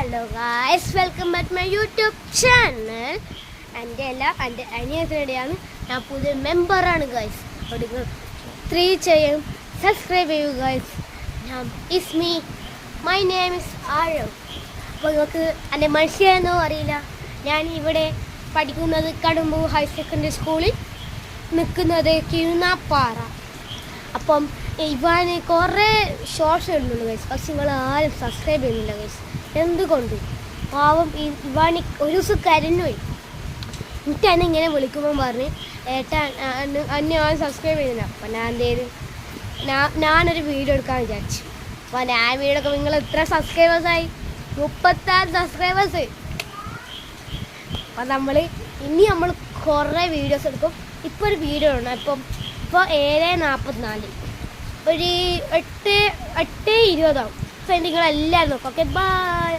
Hello guys, welcome back to my YouTube channel. എൻ്റെ അനിയത്തിനിടെയാണ് ഞാൻ പുതിയ മെമ്പറാണ് ഗൈസ്. അപ്പോൾ നിങ്ങൾ 3 ചെയ്യും, സബ്സ്ക്രൈബ് ചെയ്യൂ guys. It's me, my name is Aarav. അപ്പോൾ നിങ്ങൾക്ക് എൻ്റെ മനസ്സിലായെന്നോ അറിയില്ല, ഞാൻ ഇവിടെ പഠിക്കുന്നത് കടുമ്പൂർ ഹയർ സെക്കൻഡറി സ്കൂളിൽ, നിൽക്കുന്നത് കിഴുന്നാപ്പാറ. അപ്പം ഇവാന് കുറേ ഷോർട്സ് ഇടുന്നുണ്ട് ഗൈസ്, പക്ഷെ നിങ്ങൾ ആരും സബ്സ്ക്രൈബ് ചെയ്യുന്നില്ല ഗൈസ്. എന്തുകൊണ്ട്? പാവം ഇവാന് ഒരു ദിവസം കരഞ്ഞുപോയി. എനിക്ക് എന്നെ ഇങ്ങനെ വിളിക്കുമ്പോൾ പറഞ്ഞ് ഏട്ടാ എന്നെ ആരും സബ്സ്ക്രൈബ് ചെയ്യുന്നില്ല. അപ്പം ഞാൻ എന്ത് ചെയ്ത്, ഞാനൊരു വീഡിയോ എടുക്കാൻ വിചാരിച്ചു. അപ്പോൾ ഞാൻ വീഡിയോ ഒക്കെ നിങ്ങൾ എത്ര സബ്സ്ക്രൈബേഴ്സായി? 36 സബ്സ്ക്രൈബേഴ്സ്. അപ്പം നമ്മൾ കുറേ വീഡിയോസ് എടുക്കും. ഇപ്പോൾ ഒരു വീഡിയോ ഉണ്ട്, ഇപ്പോൾ 7:44, ഒരു 8:20 ആവും. അപ്പോൾ നിങ്ങളെല്ലാവരും നോക്കും. Okay, by.